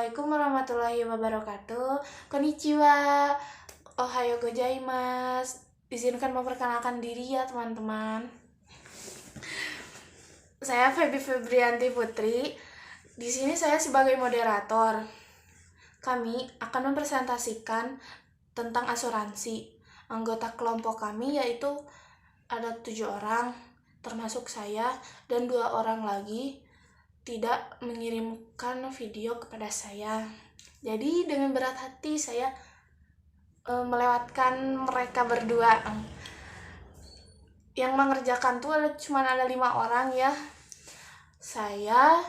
Assalamualaikum warahmatullahi wabarakatuh. Konnichiwa. Ohayo gozaimasu. Izinkan memperkenalkan diri ya teman-teman. Saya Feby Febrianti Putri. Di sini saya sebagai moderator. Kami akan mempresentasikan tentang asuransi. Anggota kelompok kami yaitu ada 7 orang, termasuk saya, dan 2 orang lagi tidak mengirimkan video kepada saya. Jadi dengan berat hati saya melewatkan mereka berdua. Yang mengerjakan tuh cuma ada 5 orang ya. Saya,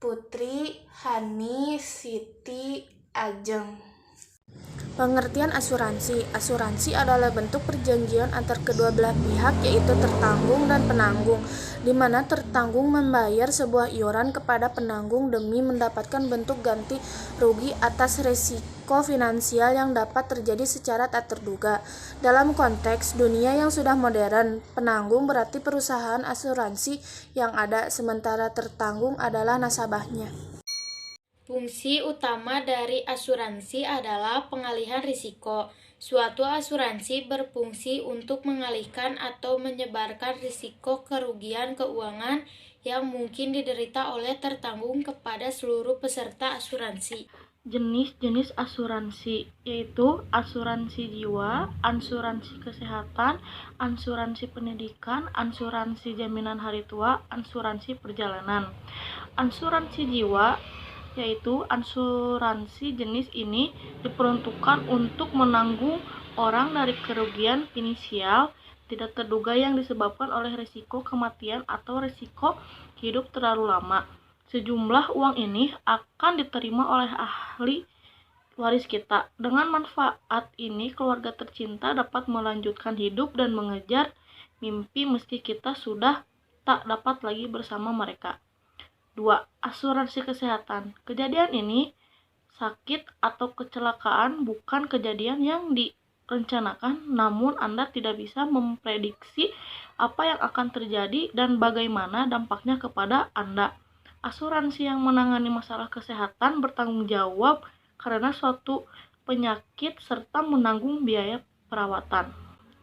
Putri, Hani, Siti, Ajeng. Pengertian asuransi. Asuransi adalah bentuk perjanjian antar kedua belah pihak, yaitu tertanggung dan penanggung, di mana tertanggung membayar sebuah iuran kepada penanggung demi mendapatkan bentuk ganti rugi atas risiko finansial yang dapat terjadi secara tak terduga. Dalam konteks dunia yang sudah modern, penanggung berarti perusahaan asuransi yang ada, sementara tertanggung adalah nasabahnya. Fungsi utama dari asuransi adalah pengalihan risiko. Suatu asuransi berfungsi untuk mengalihkan atau menyebarkan risiko kerugian keuangan yang mungkin diderita oleh tertanggung kepada seluruh peserta asuransi. Jenis-jenis asuransi yaitu asuransi jiwa, asuransi kesehatan, asuransi pendidikan, asuransi jaminan hari tua, asuransi perjalanan. Asuransi jiwa yaitu asuransi jenis ini diperuntukkan untuk menanggung orang dari kerugian finansial tidak terduga yang disebabkan oleh risiko kematian atau risiko hidup terlalu lama. Sejumlah uang ini akan diterima oleh ahli waris kita. Dengan manfaat ini, keluarga tercinta dapat melanjutkan hidup dan mengejar mimpi meski kita sudah tak dapat lagi bersama mereka. 2. Asuransi kesehatan. Kejadian ini, sakit atau kecelakaan, bukan kejadian yang direncanakan, namun Anda tidak bisa memprediksi apa yang akan terjadi dan bagaimana dampaknya kepada Anda. Asuransi yang menangani masalah kesehatan bertanggung jawab karena suatu penyakit serta menanggung biaya perawatan.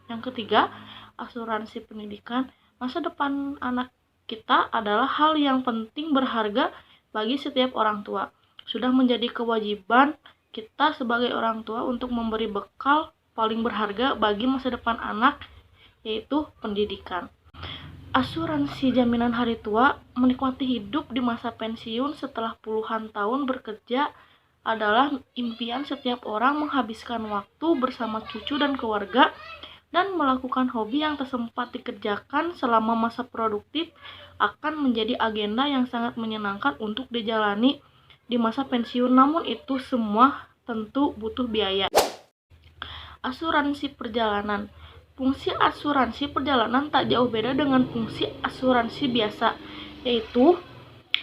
Yang ketiga, asuransi pendidikan. Masa depan anak kita adalah hal yang penting berharga bagi setiap orang tua. Sudah menjadi kewajiban kita sebagai orang tua untuk memberi bekal paling berharga bagi masa depan anak, yaitu pendidikan. Asuransi jaminan hari tua. Menikmati hidup di masa pensiun setelah puluhan tahun bekerja adalah impian setiap orang. Menghabiskan waktu bersama cucu dan keluarga dan melakukan hobi yang tersempat dikerjakan selama masa produktif akan menjadi agenda yang sangat menyenangkan untuk dijalani di masa pensiun. Namun itu semua tentu butuh biaya. Asuransi perjalanan. Fungsi asuransi perjalanan tak jauh beda dengan fungsi asuransi biasa, yaitu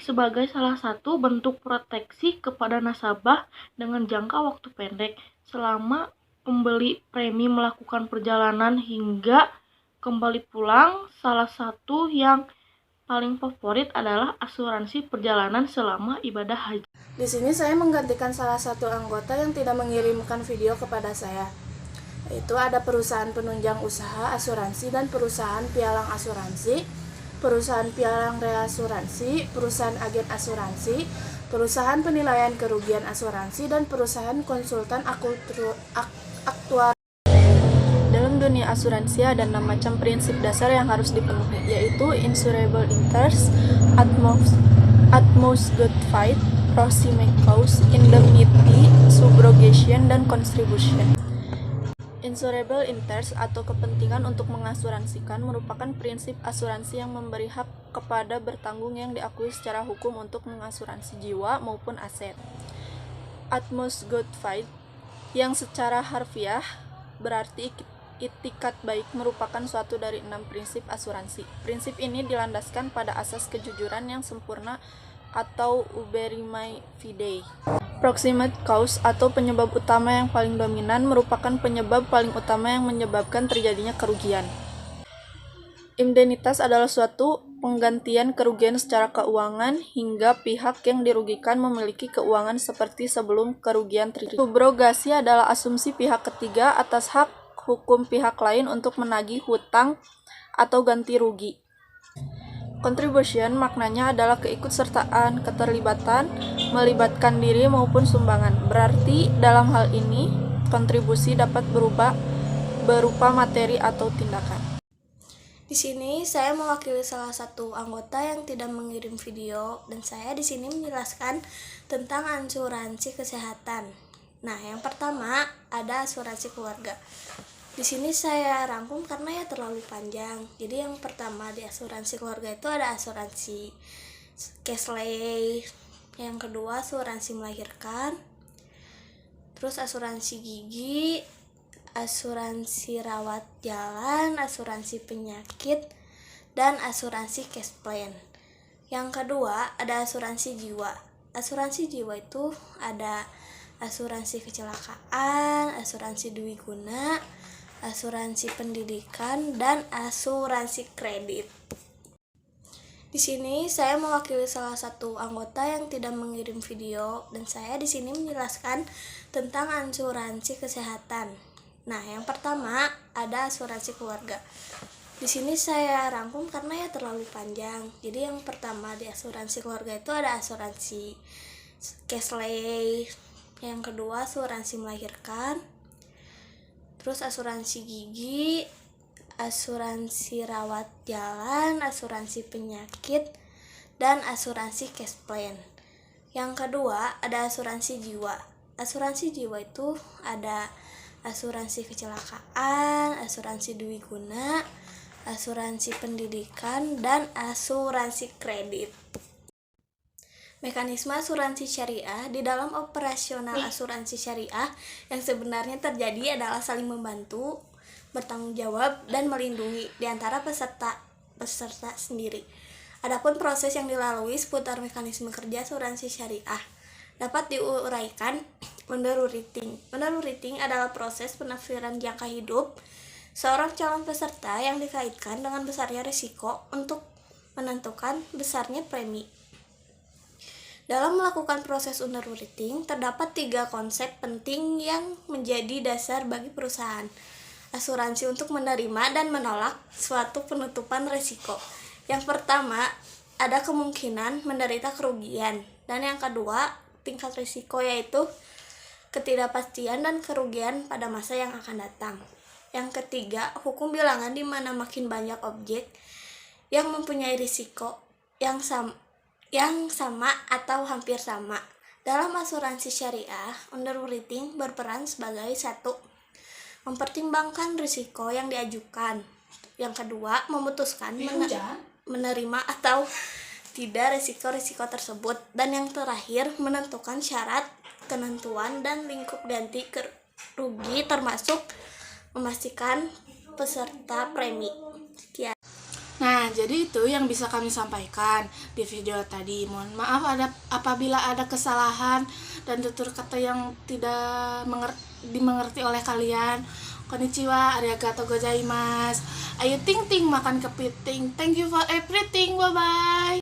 sebagai salah satu bentuk proteksi kepada nasabah dengan jangka waktu pendek selama pembeli premi melakukan perjalanan hingga kembali pulang. Salah satu yang paling favorit adalah asuransi perjalanan selama ibadah haji. Di sini saya menggantikan salah satu anggota yang tidak mengirimkan video kepada saya. Yaitu ada perusahaan penunjang usaha asuransi dan perusahaan pialang asuransi, perusahaan pialang reasuransi, perusahaan agen asuransi, perusahaan penilaian kerugian asuransi, dan perusahaan konsultan aktuari. Dalam dunia asuransi ada 6 macam prinsip dasar yang harus dipenuhi, yaitu insurable interest, utmost good faith, proximate cause, indemnity, subrogation, dan contribution. Insurable interest atau kepentingan untuk mengasuransikan merupakan prinsip asuransi yang memberi hak kepada bertanggung yang diakui secara hukum untuk mengasuransi jiwa maupun aset. Utmost good faith yang secara harfiah berarti itikat baik merupakan suatu dari 6 prinsip asuransi. Prinsip ini dilandaskan pada asas kejujuran yang sempurna atau uberrimae fidei. Proximate cause atau penyebab utama yang paling dominan merupakan penyebab paling utama yang menyebabkan terjadinya kerugian. Indemnitas adalah suatu penggantian kerugian secara keuangan hingga pihak yang dirugikan memiliki keuangan seperti sebelum kerugian terjadi. Subrogasi adalah asumsi pihak ketiga atas hak hukum pihak lain untuk menagih hutang atau ganti rugi. Contribution maknanya adalah keikutsertaan, keterlibatan, melibatkan diri maupun sumbangan. Berarti dalam hal ini, kontribusi dapat berupa materi atau tindakan. Di sini saya mewakili salah satu anggota yang tidak mengirim video dan saya di sini menjelaskan tentang asuransi kesehatan. Nah, yang pertama ada asuransi keluarga. Di sini saya rangkum karena ya terlalu panjang. Jadi yang pertama di asuransi keluarga itu ada asuransi Cashley, yang kedua asuransi melahirkan, terus asuransi gigi, asuransi rawat jalan, asuransi penyakit, dan asuransi cash plan. Yang kedua ada asuransi jiwa. Asuransi jiwa itu ada asuransi kecelakaan, asuransi dwiguna, asuransi pendidikan, dan asuransi kredit. Di sini saya mewakili salah satu anggota yang tidak mengirim video dan saya di sini menjelaskan tentang asuransi kesehatan. Nah, yang pertama ada asuransi keluarga. Di sini saya rangkum karena ya terlalu panjang. Jadi yang pertama di asuransi keluarga itu ada asuransi Cashley, yang kedua asuransi melahirkan, terus asuransi gigi, asuransi rawat jalan, asuransi penyakit, dan asuransi cash plan. Yang kedua ada asuransi jiwa. Asuransi jiwa itu ada asuransi kecelakaan, asuransi dwiguna, asuransi pendidikan, dan asuransi kredit. Mekanisme asuransi syariah di dalam operasional asuransi syariah yang sebenarnya terjadi adalah saling membantu, bertanggung jawab, dan melindungi di antara peserta sendiri. Adapun proses yang dilalui seputar mekanisme kerja asuransi syariah dapat diuraikan underwriting. Underwriting adalah proses penafsiran jangka hidup seorang calon peserta yang dikaitkan dengan besarnya risiko untuk menentukan besarnya premi. Dalam melakukan proses underwriting, terdapat 3 konsep penting yang menjadi dasar bagi perusahaan asuransi untuk menerima dan menolak suatu penutupan risiko. Yang pertama, ada kemungkinan menderita kerugian, dan yang kedua, tingkat risiko yaitu ketidakpastian dan kerugian pada masa yang akan datang. Yang ketiga, hukum bilangan di mana makin banyak objek yang mempunyai risiko yang sama atau hampir sama. Dalam asuransi syariah, underwriting berperan sebagai 1. Mempertimbangkan risiko yang diajukan. Yang kedua, memutuskan menerima atau tidak risiko-risiko tersebut. Dan yang terakhir, menentukan syarat, ketentuan, dan lingkup ganti rugi termasuk memastikan peserta premi. Sekian. Nah, jadi itu yang bisa kami sampaikan di video tadi. Mohon maaf apabila ada kesalahan dan tutur kata yang tidak dimengerti oleh kalian. Konnichiwa, arigatou gozaimasu. Ayo ting ting makan kepiting. Thank you for everything. Bye bye.